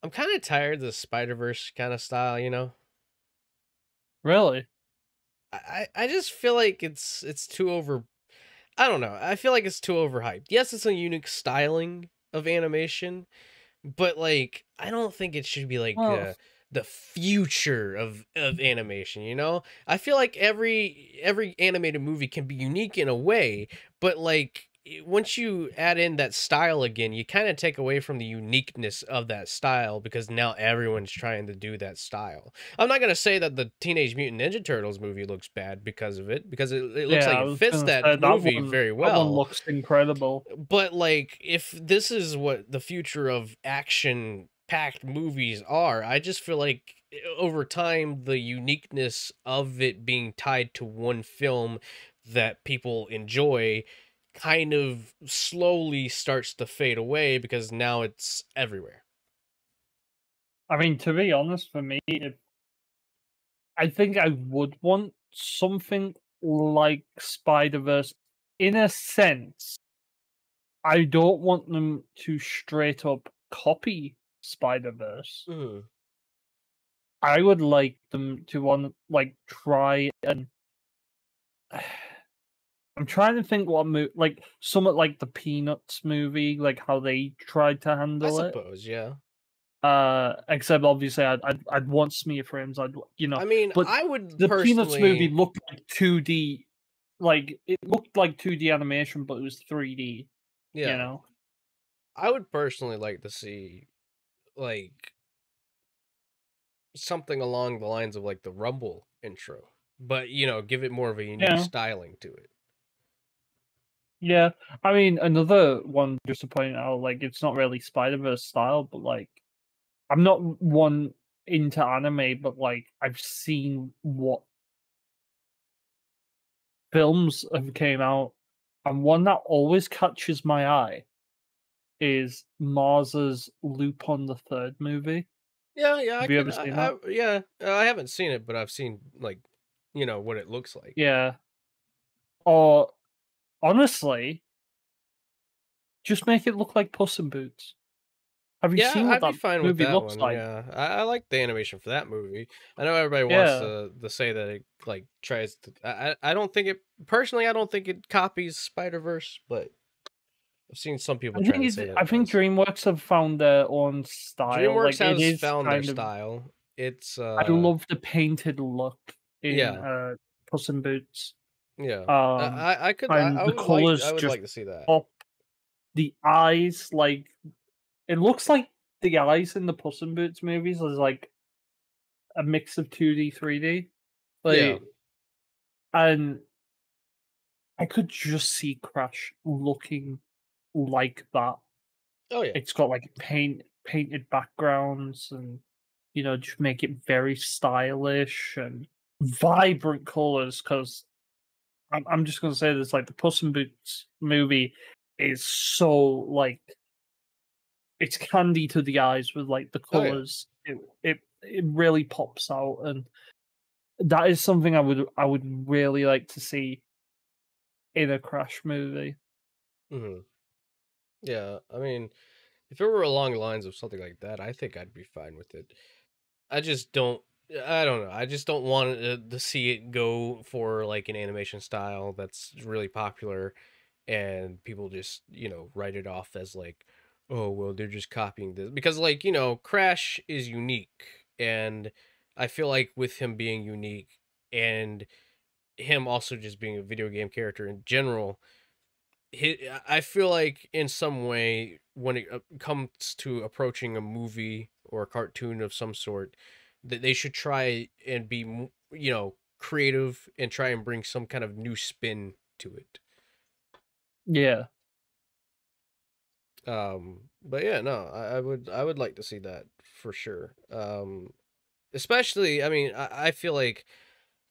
Speaker 1: I'm kind of tired of the Spider-Verse kind of style,
Speaker 2: Really?
Speaker 1: I just feel like it's too over. I don't know. I feel like it's too overhyped. Yes, it's a unique styling of animation, but like I don't think it should be like
Speaker 2: Well,
Speaker 1: the future of animation, I feel like every animated movie can be unique in a way, but like once you add in that style again, you kind of take away from the uniqueness of that style because now everyone's trying to do that style. I'm not going to say that the Teenage Mutant Ninja Turtles movie looks bad because of it, because it looks
Speaker 2: yeah,
Speaker 1: like
Speaker 2: I
Speaker 1: it
Speaker 2: was
Speaker 1: fits
Speaker 2: gonna
Speaker 1: that
Speaker 2: say
Speaker 1: movie very
Speaker 2: that one
Speaker 1: well.
Speaker 2: looks incredible.
Speaker 1: But like if this is what the future of action packed movies are, I just feel like over time the uniqueness of it being tied to one film that people enjoy kind of slowly starts to fade away because now it's everywhere.
Speaker 2: I mean, to be honest, for me, I think I would want something like Spider Verse in a sense. I don't want them to straight up copy Spider Verse.
Speaker 1: Mhm.
Speaker 2: I would like them to try and I'm trying to think what like somewhat like the Peanuts movie, like how they tried to
Speaker 1: I
Speaker 2: handle it.
Speaker 1: suppose, yeah.
Speaker 2: Except obviously I'd want smear frames.
Speaker 1: I mean,
Speaker 2: but
Speaker 1: I would
Speaker 2: the Peanuts movie
Speaker 1: personally,
Speaker 2: looked like 2D, like it looked like 2D animation, but it was 3D. You
Speaker 1: yeah,
Speaker 2: know?
Speaker 1: I would personally like to see like something along the lines of like the Rumble intro, but give it more of a unique
Speaker 2: Yeah,
Speaker 1: styling to it.
Speaker 2: yeah. I mean, another one just to point out, like it's not really Spider Verse style, but like I'm not one into anime, but like I've seen what films have came out, and one that always catches my eye is Mars's Lupin the Third movie.
Speaker 1: Yeah, yeah,
Speaker 2: Have you ever seen that?
Speaker 1: yeah, I haven't seen it, but I've seen like, what it looks like.
Speaker 2: Yeah. Or honestly, just make it look like Puss in Boots. Have you
Speaker 1: Yeah,
Speaker 2: seen what
Speaker 1: I'd be
Speaker 2: that
Speaker 1: fine with
Speaker 2: movie
Speaker 1: that
Speaker 2: looks
Speaker 1: one.
Speaker 2: like?
Speaker 1: Yeah, I like the animation for that movie. I know everybody wants
Speaker 2: Yeah.
Speaker 1: to say that it like tries to. I don't think it personally. I don't think it copies Spider Verse, but I've seen some people trying to say that
Speaker 2: I
Speaker 1: it
Speaker 2: think
Speaker 1: does.
Speaker 2: DreamWorks have found their own style.
Speaker 1: DreamWorks
Speaker 2: Like it
Speaker 1: has
Speaker 2: is
Speaker 1: found their
Speaker 2: kind of
Speaker 1: style. It's
Speaker 2: I love the painted look in
Speaker 1: yeah,
Speaker 2: Puss in Boots.
Speaker 1: Yeah.
Speaker 2: Um, and the
Speaker 1: I
Speaker 2: colors
Speaker 1: would
Speaker 2: just
Speaker 1: like to see that.
Speaker 2: pop. The eyes, like it looks like the eyes in the Puss in Boots movies is like a mix of 2D, 3D.
Speaker 1: Yeah.
Speaker 2: Like, and I could just see Crash looking like that.
Speaker 1: Oh yeah.
Speaker 2: It's got like painted backgrounds and just make it very stylish and vibrant colors. Because I'm just gonna say this, like the Puss in Boots movie is so like it's candy to the eyes with like the
Speaker 1: Oh yeah.
Speaker 2: colors. It really pops out, and that is something I would really like to see in a Crash movie.
Speaker 1: Hmm. Yeah. I mean, if it were along the lines of something like that, I think I'd be fine with it. I just don't. I don't know. I just don't want to see it go for like an animation style that's really popular, and people just write it off as like, oh well, they're just copying this because like Crash is unique, and I feel like with him being unique and him also just being a video game character in general, I feel like in some way when it comes to approaching a movie or a cartoon of some sort, that they should try and be creative and try and bring some kind of new spin to it.
Speaker 2: Yeah,
Speaker 1: But yeah, no, I would like to see that for sure. Especially, I mean, I feel like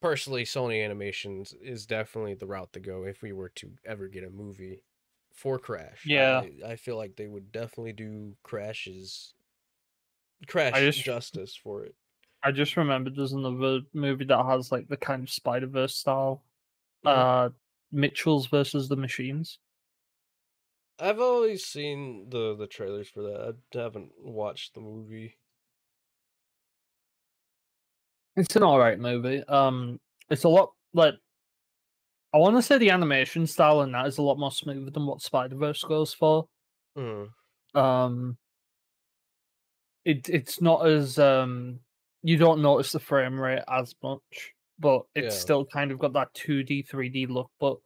Speaker 1: personally, Sony Animations is definitely the route to go if we were to ever get a movie for Crash.
Speaker 2: yeah.
Speaker 1: I feel like they would definitely do
Speaker 2: I
Speaker 1: Crash
Speaker 2: just
Speaker 1: justice for it.
Speaker 2: I just remembered there's another movie that has like the kind of Spider Verse style.
Speaker 1: Mhm.
Speaker 2: Uh, Mitchell's versus the Machines.
Speaker 1: I've always seen the trailers for that. I haven't watched the movie.
Speaker 2: It's an alright movie. It's a lot like I want to say the animation style in that is a lot more smooth than what Spider Verse goes for.
Speaker 1: Mm,
Speaker 2: Um, it's not as you don't notice the frame rate as much, but it's
Speaker 1: yeah,
Speaker 2: still kind of got that 2D 3D look. But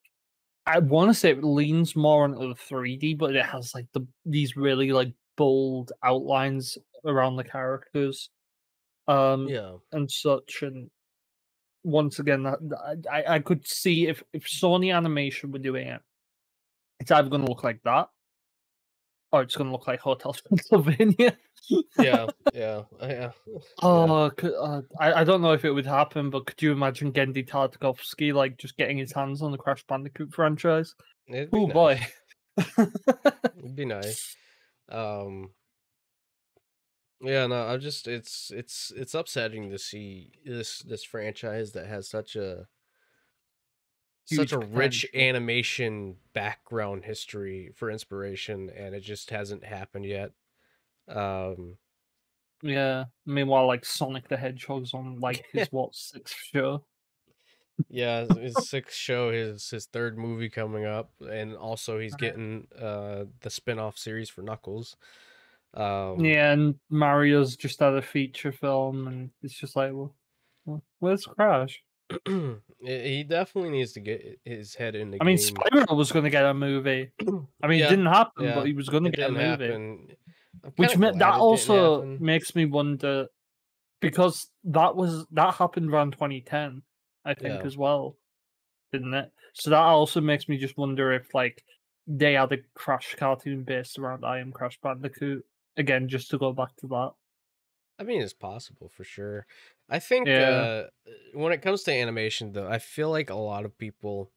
Speaker 2: I want to say it leans more onto the 3D, but it has like these really like bold outlines around the characters, um,
Speaker 1: yeah.
Speaker 2: and such. And once again, I could see if Sony Animation were doing it, it's either going to look like that or it's going to look like Hotel Transylvania.
Speaker 1: Yeah, yeah, yeah, yeah.
Speaker 2: Oh, I don't know if it would happen, but could you imagine Gendy Tartakovsky like just getting his hands on the Crash Bandicoot franchise?
Speaker 1: It'd be
Speaker 2: Oh
Speaker 1: nice.
Speaker 2: boy.
Speaker 1: It'd be nice. Um, yeah, no, I just it's upsetting to see this franchise that has such
Speaker 2: Huge
Speaker 1: a rich
Speaker 2: potential.
Speaker 1: animation background history for inspiration, and it just hasn't happened yet. Um,
Speaker 2: Yeah. Meanwhile, like Sonic the Hedgehog's on like his what sixth show.
Speaker 1: yeah, his sixth show, his third movie coming up, and also he's getting the spin-off series for Knuckles. Um,
Speaker 2: Yeah, and Mario's just had a feature film, and it's just like, where's Crash?
Speaker 1: he definitely needs to get his head in the
Speaker 2: I mean,
Speaker 1: game.
Speaker 2: Spyro was going to get a movie. I mean, it
Speaker 1: Yeah,
Speaker 2: didn't happen, but
Speaker 1: yeah,
Speaker 2: he was going to
Speaker 1: it
Speaker 2: get a
Speaker 1: didn't
Speaker 2: movie,
Speaker 1: happen. I'm kind
Speaker 2: which
Speaker 1: of
Speaker 2: meant
Speaker 1: glad
Speaker 2: that
Speaker 1: it didn't
Speaker 2: also
Speaker 1: happen.
Speaker 2: makes me wonder because that happened around 2010, I think,
Speaker 1: Yeah.
Speaker 2: as well, didn't it? So that also makes me just wonder if like they had a Crash cartoon based around I Am Crash Bandicoot again, just to go back to that.
Speaker 1: I mean, it's possible for sure. I think
Speaker 2: Yeah,
Speaker 1: when it comes to animation, though, I feel like a lot of people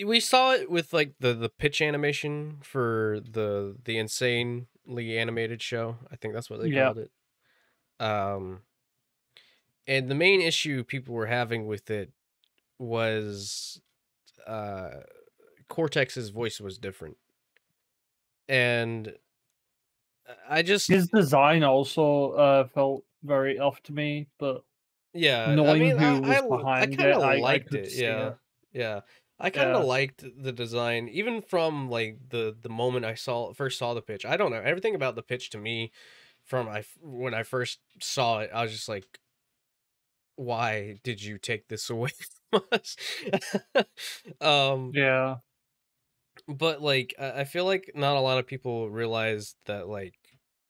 Speaker 1: we saw it with like the pitch animation for the insanely animated show. I think that's what they
Speaker 2: yeah.
Speaker 1: called it. Um, and the main issue people were having with it was uh Cortex's voice was different, and I just
Speaker 2: His design also felt very off to me, but
Speaker 1: yeah, I
Speaker 2: knowing
Speaker 1: mean,
Speaker 2: who was
Speaker 1: I
Speaker 2: behind
Speaker 1: kind
Speaker 2: it,
Speaker 1: of
Speaker 2: I
Speaker 1: liked
Speaker 2: could
Speaker 1: it.
Speaker 2: see
Speaker 1: Yeah,
Speaker 2: it.
Speaker 1: yeah, I kind of
Speaker 2: Yeah,
Speaker 1: liked the design, even from like the moment I first saw the pitch. I don't know everything about the pitch to me from when I first saw it. I was just like, why did you take this away from us? um
Speaker 2: Yeah.
Speaker 1: but like I feel like not a lot of people realize that, like,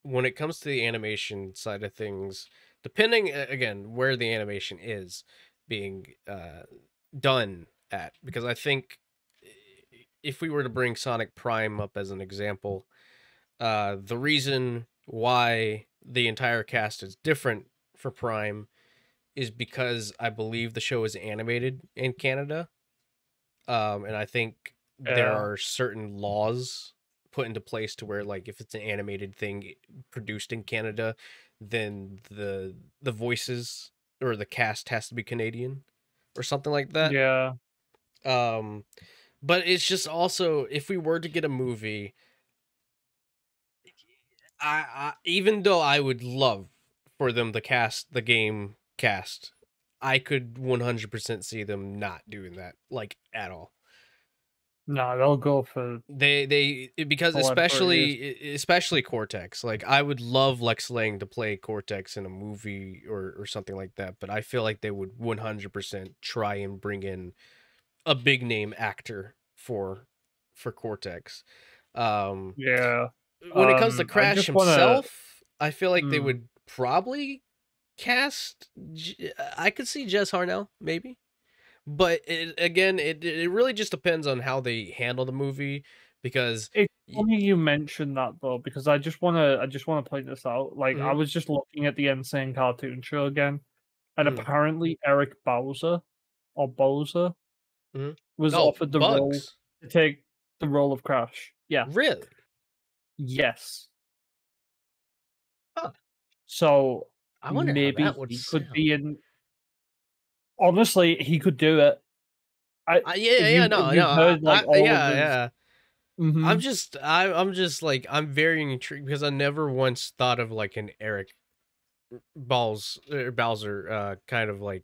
Speaker 1: when it comes to the animation side of things, depending again where the animation is being done at, because I think if we were to bring Sonic Prime up as an example, the reason why the entire cast is different for Prime is because I believe the show is animated in Canada. And I think there
Speaker 2: Yeah.
Speaker 1: are certain laws put into place to where, like, if it's an animated thing produced in Canada, then the voices or the cast has to be Canadian or something like that.
Speaker 2: Yeah.
Speaker 1: Um, but it's just also, if we were to get a movie, I even though I would love for them to cast the game cast, I could 100% see them not doing that, like, at all.
Speaker 2: No, they'll go for
Speaker 1: Because
Speaker 2: celebrities.
Speaker 1: especially Cortex. Like, I would love Lex Lang to play Cortex in a movie or something like that, but I feel like they would 100% try and bring in a big name actor for Cortex. Um
Speaker 2: Yeah.
Speaker 1: when it comes to
Speaker 2: I
Speaker 1: Crash
Speaker 2: just wanna
Speaker 1: himself, I feel like they
Speaker 2: mm,
Speaker 1: would probably cast I could see Jess Harnell maybe. But it really just depends on how they handle the movie, because
Speaker 2: it's
Speaker 1: y-
Speaker 2: funny you mentioned that though, because I just wanna point this out. Like I
Speaker 1: mhm,
Speaker 2: was just looking at the Insane Cartoon Show again, and
Speaker 1: mhm,
Speaker 2: apparently Eric Bowser
Speaker 1: mhm.
Speaker 2: was
Speaker 1: Oh,
Speaker 2: offered the role
Speaker 1: Bugs.
Speaker 2: to take the role of Crash. Yeah.
Speaker 1: Really?
Speaker 2: Yes.
Speaker 1: Huh.
Speaker 2: So
Speaker 1: I wonder how
Speaker 2: maybe
Speaker 1: that would
Speaker 2: he could
Speaker 1: sound.
Speaker 2: be in. Honestly, he could do it. I
Speaker 1: Yeah,
Speaker 2: if
Speaker 1: yeah,
Speaker 2: you if
Speaker 1: no, no,
Speaker 2: you've heard like all of
Speaker 1: yeah,
Speaker 2: his.
Speaker 1: yeah.
Speaker 2: Mhm.
Speaker 1: I'm just like, I'm very intrigued because I never once thought of like an Eric Bowser kind of like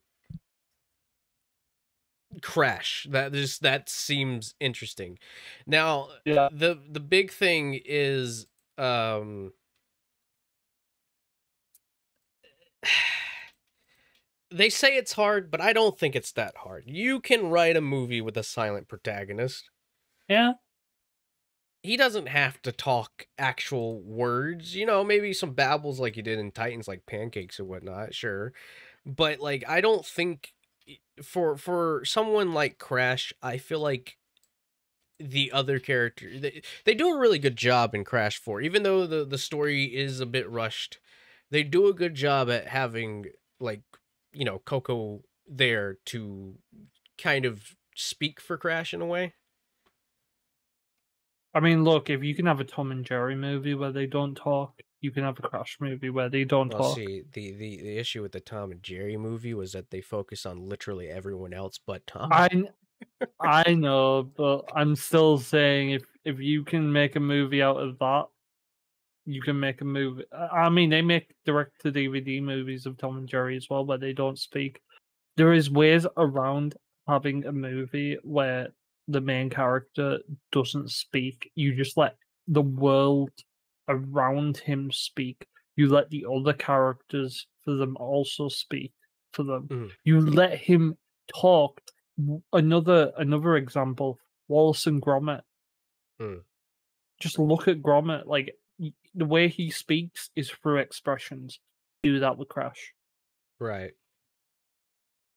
Speaker 1: Crash. That seems interesting. Now,
Speaker 2: Yeah.
Speaker 1: the big thing is, um they say it's hard, but I don't think it's that hard. You can write a movie with a silent protagonist.
Speaker 2: Yeah.
Speaker 1: He doesn't have to talk actual words, maybe some babbles like you did in Titans, like pancakes and whatnot, sure. But like, I don't think for someone like Crash, I feel like the other character, they do a really good job in Crash 4, even though the story is a bit rushed. They do a good job at having, like, Coco there to kind of speak for Crash in a way.
Speaker 2: I mean, look, if you can have a Tom and Jerry movie where they don't talk, you can have a Crash movie where they don't
Speaker 1: Well,
Speaker 2: talk.
Speaker 1: see, the issue with the Tom and Jerry movie was that they focus on literally everyone else but Tom.
Speaker 2: I kn- I know, but I'm still saying if you can make a movie out of that, you can make a movie. I mean, they make direct to DVD movies of Tom and Jerry as well, where they don't speak. There is ways around having a movie where the main character doesn't speak. You just let the world around him speak. You let the other characters for them also speak for them.
Speaker 1: Mhm,
Speaker 2: You let him talk. Another example, Wallace and Gromit.
Speaker 1: mhm.
Speaker 2: Just look at Gromit. Like the way he speaks is through expressions. Do that with Crash.
Speaker 1: Right.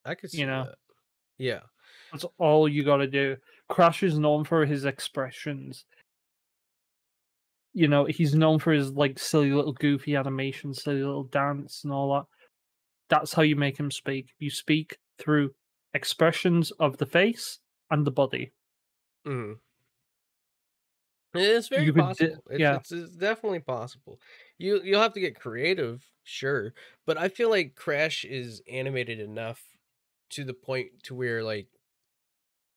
Speaker 1: I could
Speaker 2: You
Speaker 1: see
Speaker 2: know.
Speaker 1: that. Yeah.
Speaker 2: That's all you gotta do. Crash is known for his expressions. You know, he's known for his like silly little goofy animations, silly little dance and all that. That's how you make him speak. You speak through expressions of the face and the body.
Speaker 1: Mhm. It's very
Speaker 2: You could
Speaker 1: possible. It's
Speaker 2: yeah.
Speaker 1: it's it's definitely possible. You'll have to get creative, sure, but I feel like Crash is animated enough to the point to where, like,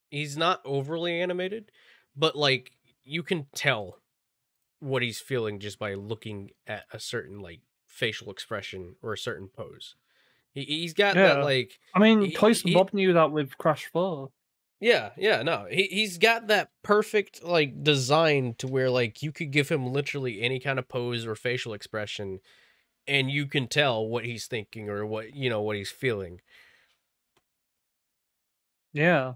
Speaker 1: he's not overly animated, but like, you can tell what he's feeling just by looking at a certain, like, facial expression or a certain pose. He's got that,
Speaker 2: Yeah.
Speaker 1: like,
Speaker 2: I mean, Toys and
Speaker 1: he
Speaker 2: Bob knew that with Crash 4.
Speaker 1: yeah, yeah, no. He's got that perfect, like, design to where, like, you could give him literally any kind of pose or facial expression and you can tell what he's thinking or what what he's feeling.
Speaker 2: Yeah.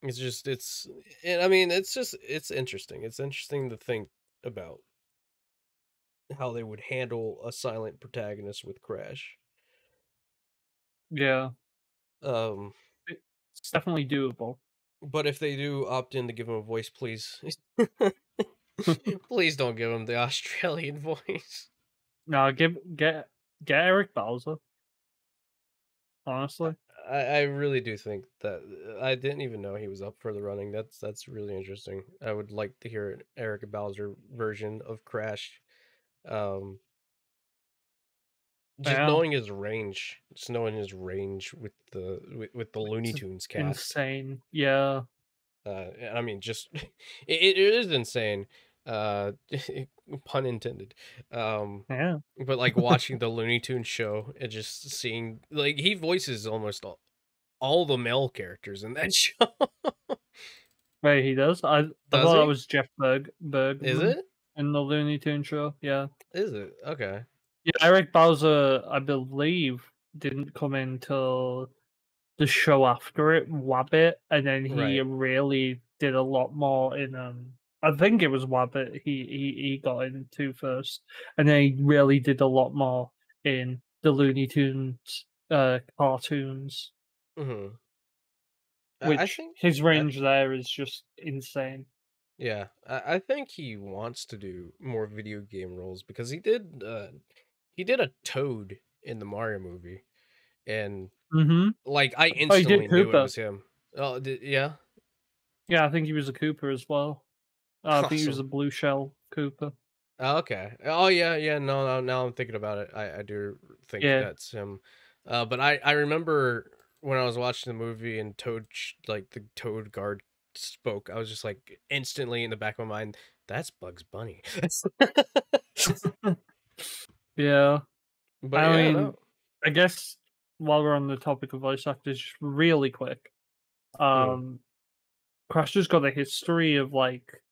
Speaker 1: And I mean, it's interesting. It's interesting to think about how they would handle a silent protagonist with Crash.
Speaker 2: Yeah.
Speaker 1: Um,
Speaker 2: It's definitely doable.
Speaker 1: but if they do opt in to give him a voice, please, please don't give him the Australian voice.
Speaker 2: No, get Eric Bowser. Honestly.
Speaker 1: I really do think that I didn't even know he was up for the running. That's really interesting. I would like to hear an Eric Bowser version of Crash. Um, just
Speaker 2: Yeah.
Speaker 1: knowing his range, with the Looney
Speaker 2: It's
Speaker 1: Tunes cast.
Speaker 2: insane. Yeah.
Speaker 1: I mean, just it is insane. Pun intended.
Speaker 2: Yeah.
Speaker 1: But like watching the Looney Tunes show and just seeing like he voices almost all the male characters in that show.
Speaker 2: Wait, he does? I
Speaker 1: Does
Speaker 2: thought that
Speaker 1: he?
Speaker 2: was Jeff
Speaker 1: Is
Speaker 2: Bergman
Speaker 1: it?
Speaker 2: in the Looney Tunes show. Yeah.
Speaker 1: Is it? Okay.
Speaker 2: Yeah, Eric Bowser, I believe, didn't come in till the show after it, Wabbit, and then he
Speaker 1: Right.
Speaker 2: really did a lot more in I think it was Wabbit he got into first. And then he really did a lot more in the Looney Tunes cartoons,
Speaker 1: Mm-hmm. I
Speaker 2: which
Speaker 1: think
Speaker 2: his
Speaker 1: I,
Speaker 2: range there is just insane.
Speaker 1: yeah, I think he wants to do more video game roles because he did a Toad in the Mario movie, and
Speaker 2: Mm-hmm.
Speaker 1: like I
Speaker 2: Oh, he did
Speaker 1: instantly knew it
Speaker 2: Cooper.
Speaker 1: was him. Oh, yeah,
Speaker 2: Yeah, I think he was a Cooper as well. I think he was a
Speaker 1: awesome.
Speaker 2: blue shell Cooper.
Speaker 1: Oh, okay. Oh yeah, yeah. No, no. Now I'm thinking about it. I do think
Speaker 2: Yeah.
Speaker 1: that's him. But I remember when I was watching the movie and like the Toad guard spoke, I was just like instantly in the back of my mind, that's Bugs Bunny.
Speaker 2: Yeah.
Speaker 1: But
Speaker 2: I
Speaker 1: yeah,
Speaker 2: mean,
Speaker 1: no.
Speaker 2: I guess while we're on the topic of voice actors, just really quick,
Speaker 1: Mm.
Speaker 2: um, Crash has got a history of like,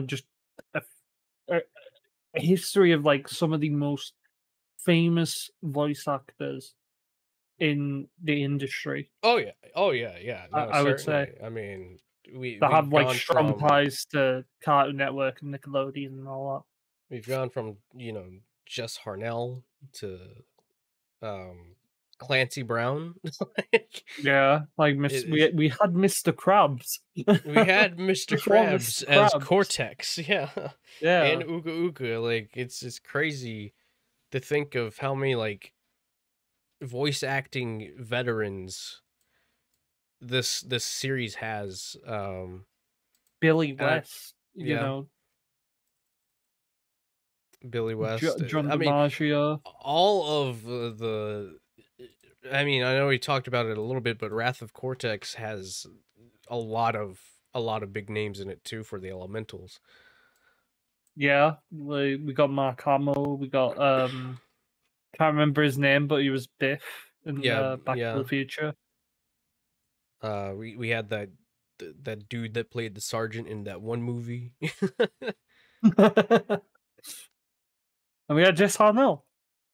Speaker 2: just a, a, a history of like some of the most famous voice actors in the industry.
Speaker 1: Oh yeah. Oh yeah. Yeah. No,
Speaker 2: I would say
Speaker 1: certainly. I mean,
Speaker 2: that have
Speaker 1: we've
Speaker 2: like
Speaker 1: gone
Speaker 2: strong
Speaker 1: from
Speaker 2: ties to Cartoon Network and Nickelodeon and all
Speaker 1: Jess Harnell to Clancy Brown. Like,
Speaker 2: that. Yeah, like
Speaker 1: it,
Speaker 2: we had Mr. Krabs
Speaker 1: we had Mr.
Speaker 2: before Mr.
Speaker 1: Krabs as
Speaker 2: Krabs.
Speaker 1: Cortex, yeah, and
Speaker 2: Yeah,
Speaker 1: Ooga Ooga. Like it's crazy to think of how many like voice acting veterans this series has.
Speaker 2: Billy
Speaker 1: And
Speaker 2: West,
Speaker 1: yeah, Billy West.
Speaker 2: John
Speaker 1: I mean,
Speaker 2: DiMaggio.
Speaker 1: all of I mean, I know we talked about it a little bit, but Wrath of Cortex has a lot of big names in it too for the Elementals.
Speaker 2: Yeah, we got Mark Hamill. We got can't remember his name, but he was Biff in
Speaker 1: Yeah,
Speaker 2: Back to
Speaker 1: yeah.
Speaker 2: the Future.
Speaker 1: We had that dude that played the sergeant in that one movie.
Speaker 2: And we had Jess Harnell.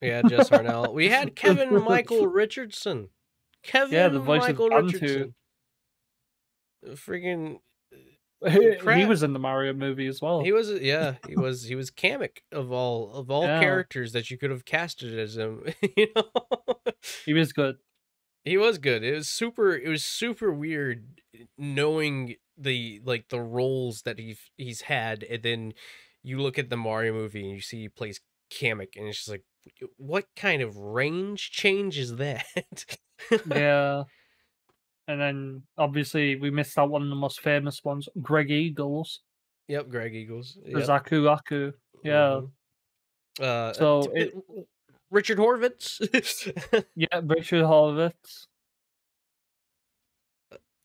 Speaker 1: Yeah, Jess Harnell. We had Kevin Michael Richardson.
Speaker 2: Yeah, the
Speaker 1: Kevin
Speaker 2: voice of
Speaker 1: Michael
Speaker 2: Bantu.
Speaker 1: Richardson. Freaking
Speaker 2: He
Speaker 1: crap.
Speaker 2: was in the Mario movie as well.
Speaker 1: He was he was Kamek of all
Speaker 2: Yeah,
Speaker 1: characters that you could have casted as him.
Speaker 2: he was good.
Speaker 1: He was good. It was super weird knowing the roles that he's had, and then you look at the Mario movie and you see he plays Kamek, and it's just like, what kind of range change is that?
Speaker 2: Yeah, and then obviously we missed out one of the most famous ones, Greg Eagles
Speaker 1: Yep, Greg Eagles.
Speaker 2: as
Speaker 1: Yep.
Speaker 2: Aku Aku. Yeah,
Speaker 1: Hmm.
Speaker 2: so
Speaker 1: Richard Horvitz.
Speaker 2: yeah, Richard Horvitz.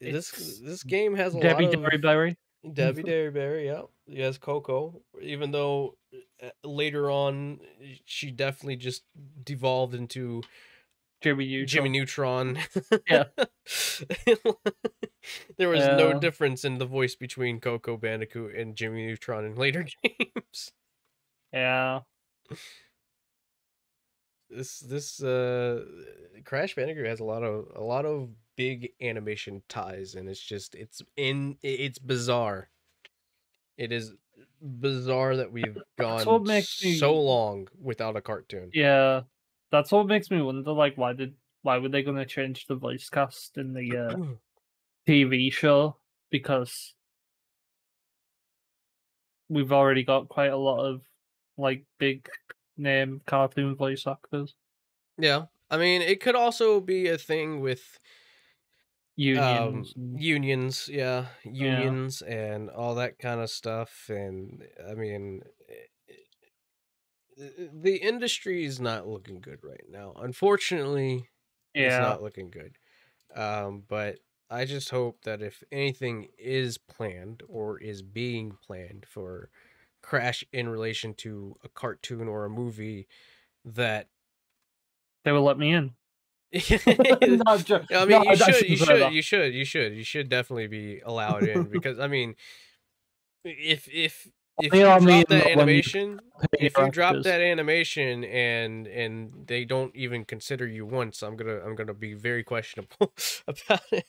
Speaker 1: this
Speaker 2: It's
Speaker 1: this game has a lot
Speaker 2: Debbie
Speaker 1: of
Speaker 2: Derryberry.
Speaker 1: Debbie Derryberry. Yeah, yes, Coco. Even though later on she definitely just devolved into Jimmy Neutron.
Speaker 2: Yeah.
Speaker 1: There was no
Speaker 2: Yeah.
Speaker 1: difference in the voice between Coco Bandicoot and Jimmy Neutron in later games.
Speaker 2: Yeah.
Speaker 1: This Crash Bandicoot has a lot of big animation ties, and it's bizarre. It is bizarre that we've
Speaker 2: That's
Speaker 1: gone
Speaker 2: what makes
Speaker 1: so
Speaker 2: me.
Speaker 1: long without a cartoon.
Speaker 2: Yeah, that's what makes me wonder. Like, why were they going to change the voice cast in the TV show? Because we've already got quite a lot of like big name cartoon voice actors.
Speaker 1: Yeah. I mean, it could also be a thing with
Speaker 2: Unions and
Speaker 1: unions, yeah,
Speaker 2: yeah,
Speaker 1: unions and all that kind of stuff. And I mean, the industry is not looking good right now. Unfortunately, it's
Speaker 2: yeah.
Speaker 1: not looking good. But I just hope that if anything is planned or is being planned for Crash in relation to a cartoon or a movie, that
Speaker 2: They will let me in.
Speaker 1: I
Speaker 2: No,
Speaker 1: mean,
Speaker 2: no, I shouldn't say that.
Speaker 1: you should definitely be allowed in, because I mean, if if
Speaker 2: Only
Speaker 1: you
Speaker 2: let me
Speaker 1: drop
Speaker 2: in
Speaker 1: that
Speaker 2: when you
Speaker 1: animation,
Speaker 2: pay
Speaker 1: if
Speaker 2: your
Speaker 1: you drop
Speaker 2: actors.
Speaker 1: that animation and they don't even consider you once, I'm gonna be very questionable about it.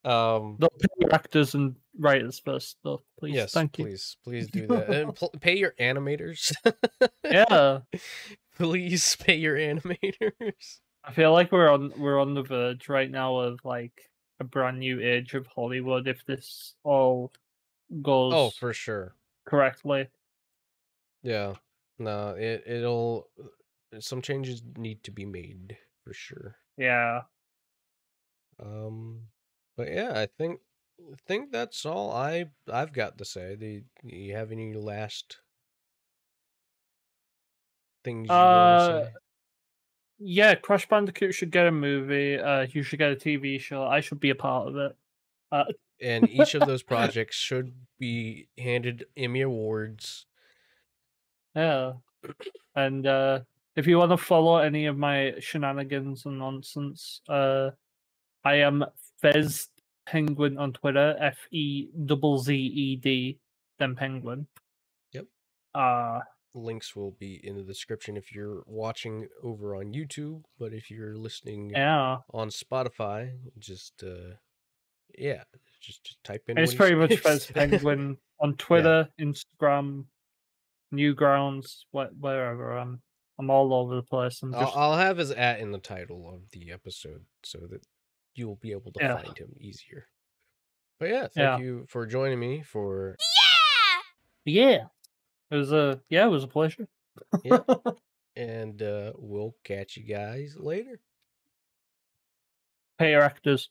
Speaker 1: Um,
Speaker 2: They'll pay your actors and writers first, though. Please,
Speaker 1: yes,
Speaker 2: thank you.
Speaker 1: please do that, and pay your animators.
Speaker 2: Yeah,
Speaker 1: Please pay your animators.
Speaker 2: I feel like we're on the verge right now of like a brand new age of Hollywood if this all
Speaker 1: Oh,
Speaker 2: goes
Speaker 1: for sure.
Speaker 2: correctly.
Speaker 1: Yeah. No, it'll some changes need to be made for sure.
Speaker 2: Yeah.
Speaker 1: Um, but yeah, I think that's all I've got to say. Do you have any last things you want to
Speaker 2: Uh,
Speaker 1: say?
Speaker 2: yeah. Crash Bandicoot should get a movie. You should get a TV show. I should be a part of it. Uh,
Speaker 1: And each of those projects should be handed Emmy awards.
Speaker 2: yeah. And if you want to follow any of my shenanigans and nonsense, I am FezzedPenguin on Twitter. FeZzed, then Penguin.
Speaker 1: Yep.
Speaker 2: Uh
Speaker 1: Links will be in the description if you're watching over on YouTube, but if you're listening
Speaker 2: yeah.
Speaker 1: on Spotify, just yeah, just type in
Speaker 2: And
Speaker 1: what
Speaker 2: it's
Speaker 1: he
Speaker 2: pretty much
Speaker 1: says.
Speaker 2: FezzedPenguin on
Speaker 1: Yeah.
Speaker 2: Twitter, Instagram, Newgrounds, wherever. I'm all over the place. I'm just
Speaker 1: I'll have his at in the title of the episode so that you'll be able to
Speaker 2: yeah,
Speaker 1: find him easier. But yeah, thank
Speaker 2: yeah,
Speaker 1: you for joining me for
Speaker 2: yeah. It was a pleasure.
Speaker 1: yeah, and we'll catch you guys later.
Speaker 2: Pay your actors.